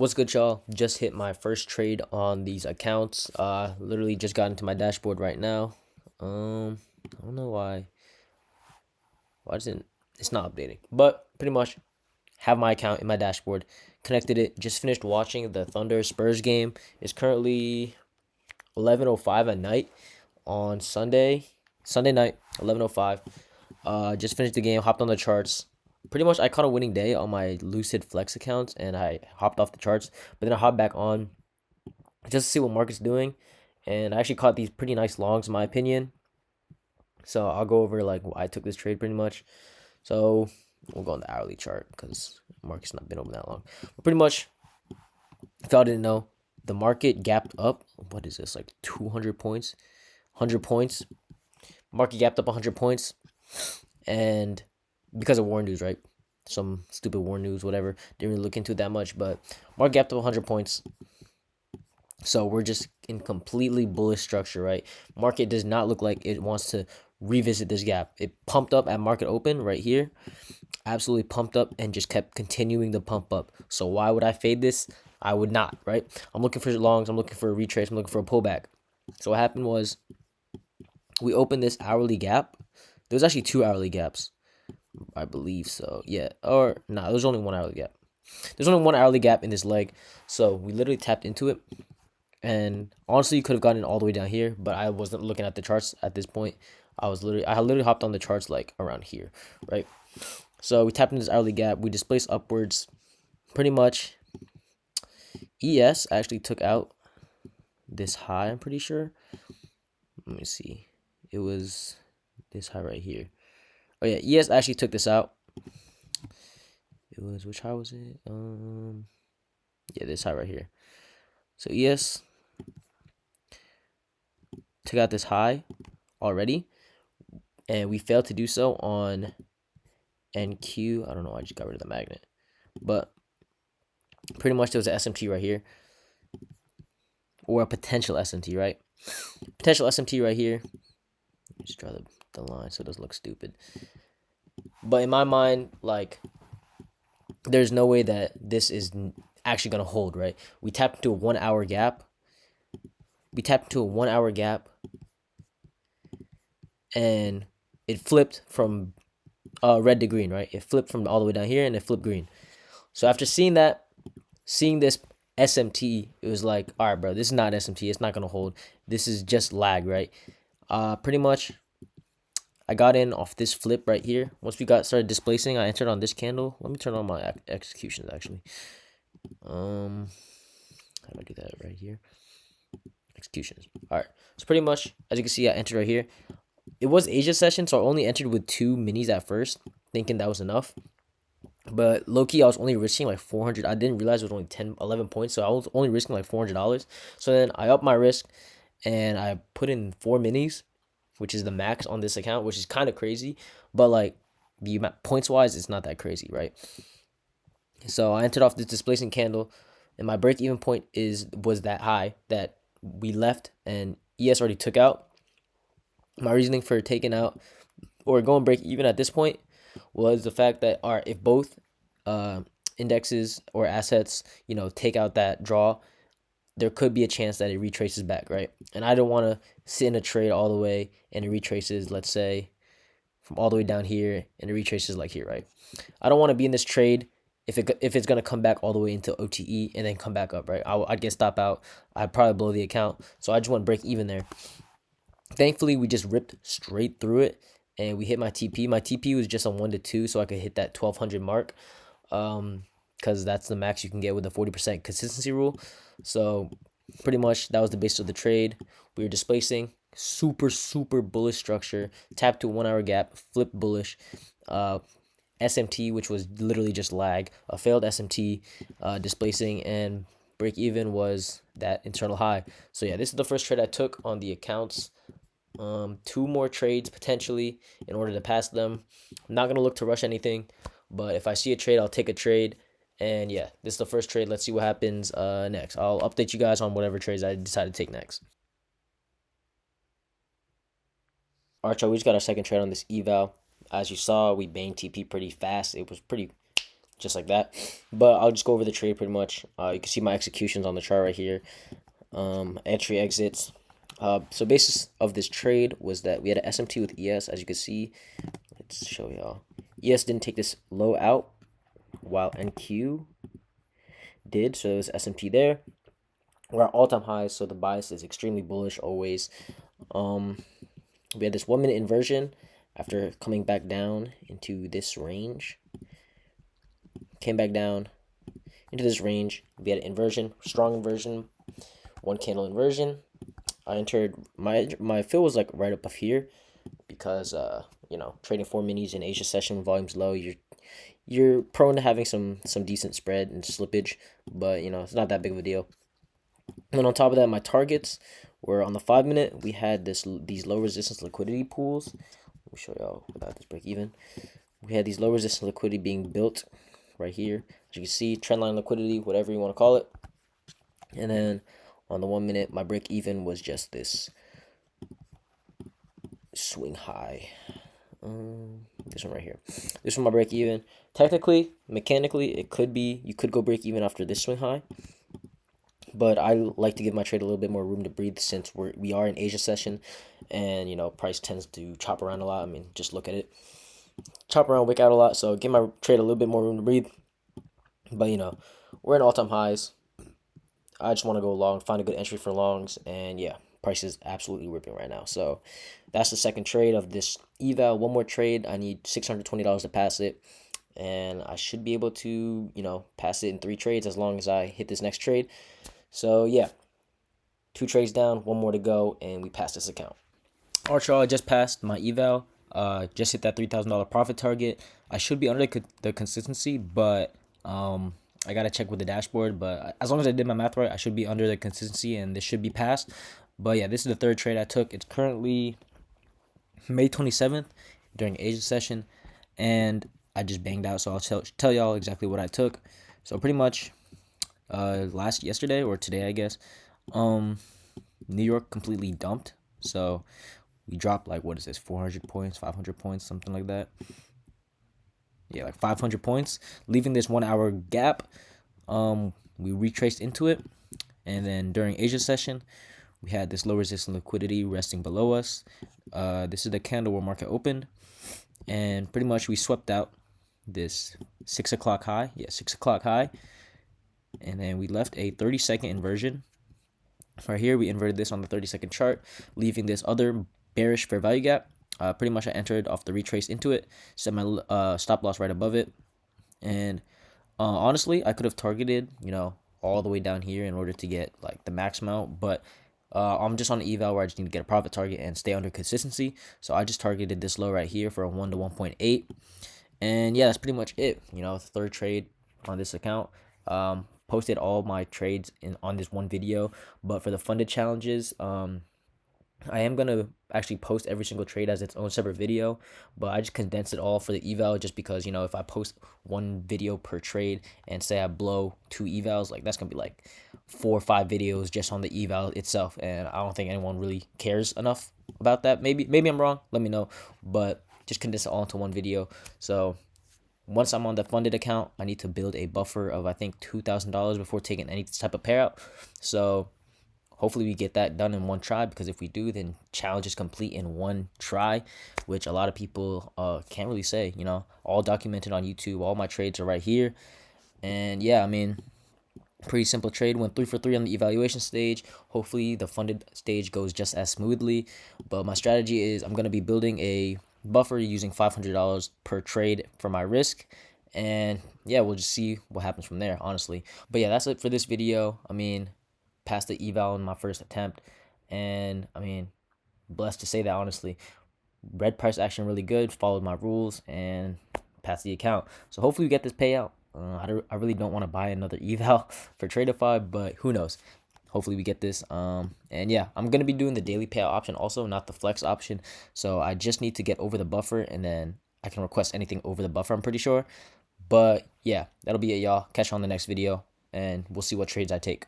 What's good, y'all? Just hit my first trade on these accounts. Literally just got into my dashboard right now. I don't know why. Why doesn't it's not updating? But pretty much have my account in my dashboard. Connected it. Just finished watching the Thunder Spurs game. It's currently 11:05 at night on Sunday night, 11:05. Just finished the game. Hopped on the charts. Pretty much, I caught a winning day on my Lucid Flex accounts, and I hopped off the charts. But then I hopped back on just to see what market's doing, and I actually caught these pretty nice longs, in my opinion. So I'll go over like why I took this trade pretty much. So we'll go on the hourly chart because market's not been open that long. But pretty much, if y'all didn't know, the market gapped up. What is this, like 200 points, 100 points? Market gapped up 100 points, and because of war news, right? Some stupid war news, whatever. Didn't really look into it that much, but market gapped up 100 points. So we're just in completely bullish structure, right? Market does not look like it wants to revisit this gap. It pumped up at market open right here, absolutely pumped up, and just kept continuing to pump up. So why would I fade this? I would not, right? I'm looking for longs. I'm looking for a retrace. I'm looking for a pullback. So what happened was we opened this hourly gap. There was actually two hourly gaps, I believe so. Yeah, or no, there was only one hourly gap. There's only one hourly gap in this leg. So we literally tapped into it. And honestly, you could have gotten all the way down here, but I wasn't looking at the charts at this point. I literally hopped on the charts like around here, right? So we tapped into this hourly gap. We displaced upwards, pretty much. ES actually took out this high. I'm pretty sure. Let me see. It was this high right here. Oh yeah, ES actually took this out. It was, which high was it? Yeah, this high right here. So ES took out this high already, and we failed to do so on NQ. I don't know, I just got rid of the magnet, but pretty much there was an SMT right here, or a potential SMT, right? Potential SMT right here. Just draw the line so it doesn't look stupid. But in my mind, like, there's no way that this is actually gonna hold, right? We tapped into a 1 hour gap. And it flipped from red to green, right? It flipped from all the way down here, and it flipped green. So after seeing this SMT, it was like, all right, bro, this is not SMT. It's not gonna hold. This is just lag, right? Pretty much, I got in off this flip right here. Once we started displacing, I entered on this candle. Let me turn on my executions actually. How do I do that right here? Executions. All right. So pretty much, as you can see, I entered right here. It was Asia session, so I only entered with 2 minis at first, thinking that was enough. But low-key, I was only risking like 400. I didn't realize it was only 10, 11 points, so I was only risking like $400. So then I upped my risk, and I put in 4 minis, which is the max on this account, which is kind of crazy. But like, the points-wise, it's not that crazy, right? So I entered off this displacing candle, and my break-even point was that high that we left, and ES already took out. My reasoning for taking out or going break even at this point was the fact that, all right, if both indexes or assets, take out that draw, there could be a chance that it retraces back, right? And I don't want to sit in a trade all the way and it retraces, let's say, from all the way down here and it retraces like here, right? I don't want to be in this trade if it's gonna come back all the way into OTE and then come back up, right? I'd get stop out. I'd probably blow the account, so I just want to break even there. Thankfully, we just ripped straight through it, and we hit my TP. My TP was just on 1 to 2, so I could hit that 1200 mark, because that's the max you can get with the 40% consistency rule. So pretty much that was the basis of the trade. We were displacing, super bullish structure, tapped to a 1 hour gap, flipped bullish. SMT, which was literally just lag, a failed SMT, displacing, and break even was that internal high. So yeah, this is the first trade I took on the accounts. 2 more trades potentially in order to pass them. I'm not gonna look to rush anything, but if I see a trade, I'll take a trade. And yeah, this is the first trade. Let's see what happens next. I'll update you guys on whatever trades I decide to take next. Alright, y'all, we just got our second trade on this eval. As you saw, we banged TP pretty fast. It was pretty just like that. But I'll just go over the trade pretty much. You can see my executions on the chart right here. Entry exits. So basis of this trade was that we had an SMT with ES, as you can see. Let's show y'all. ES didn't take this low out, while NQ did, so it was SMT there. We're at all-time highs, so the bias is extremely bullish always. We had this 1 minute inversion after coming back down into this range. Came back down into this range. We had an inversion, strong inversion, 1 candle inversion. I entered my fill was like right up here because you know, trading 4 minis in Asia session, volume's low, you're prone to having some decent spread and slippage, but you know, it's not that big of a deal. And on top of that, my targets were on the 5 minute. We had these low resistance liquidity pools. Let me show y'all about this break even. We had these low resistance liquidity being built right here. As you can see, trendline liquidity, whatever you want to call it. And then on the 1 minute, my break even was just this swing high. This one right here. This one my break even. Technically, mechanically, it could be you could go break even after this swing high. But I like to give my trade a little bit more room to breathe since we are in Asia session, and you know, price tends to chop around a lot. I mean, just look at it, chop around, wick out a lot. So give my trade a little bit more room to breathe. But you know, we're in all-time highs. I just want to go long, find a good entry for longs, and yeah, price is absolutely ripping right now. So that's the second trade of this eval. One more trade. I need $620 to pass it, and I should be able to, you know, pass it in 3 trades as long as I hit this next trade. So yeah, 2 trades down, 1 more to go, and we pass this account. All right, y'all, I just passed my eval. Just hit that $3,000 profit target. I should be under the consistency, but I gotta check with the dashboard. But as long as I did my math right, I should be under the consistency, and this should be passed. But yeah, this is the 3rd trade I took. It's currently May 27th during Asia session, and I just banged out. So I'll tell y'all exactly what I took. So pretty much, yesterday or today, I guess, New York completely dumped. So we dropped like, what is this, 400 points, 500 points, something like that. Yeah, like 500 points, leaving this 1 hour gap. We retraced into it, and then during Asia session, we had this low resistance liquidity resting below us. This is the candle where market opened, and pretty much we swept out this 6 o'clock high. Yeah, 6 o'clock high. And then we left a 30-second inversion. Right here, we inverted this on the 30-second chart, leaving this other bearish fair value gap. Pretty much I entered off the retrace into it, set my stop loss right above it. And honestly, I could have targeted, you know, all the way down here in order to get like the max amount, but I'm just on an eval where I just need to get a profit target and stay under consistency. So I just targeted this low right here for a 1 to 1.8. And yeah, that's pretty much it. You know, 3rd trade on this account. Posted all my trades on this one video, but for the funded challenges, I am gonna actually post every single trade as its own separate video, but I just condensed it all for the eval just because, you know, if I post 1 video per trade and say I blow 2 evals, like that's gonna be like 4 or 5 videos just on the eval itself, and I don't think anyone really cares enough about that. Maybe I'm wrong, let me know, but just condense it all into 1 video. So once I'm on the funded account, I need to build a buffer of, I think, $2,000 before taking any type of payout. So hopefully we get that done in 1 try, because if we do, then challenge is complete in 1 try, which a lot of people can't really say. You know, all documented on YouTube. All my trades are right here. And yeah, I mean, pretty simple trade. Went 3 for 3 on the evaluation stage. Hopefully the funded stage goes just as smoothly. But my strategy is I'm going to be building a buffer using $500 per trade for my risk, and yeah, we'll just see what happens from there, honestly. But yeah, that's it for this video. I mean, passed the eval in my first attempt, and I mean, blessed to say that, honestly. Red price action really good, followed my rules, and passed the account. So hopefully we get this payout. I really don't want to buy another eval for tradeify, but who knows. Hopefully we get this. And yeah, I'm going to be doing the daily payout option also, not the flex option. So I just need to get over the buffer, and then I can request anything over the buffer, I'm pretty sure. But yeah, that'll be it, y'all. Catch you on the next video, and we'll see what trades I take.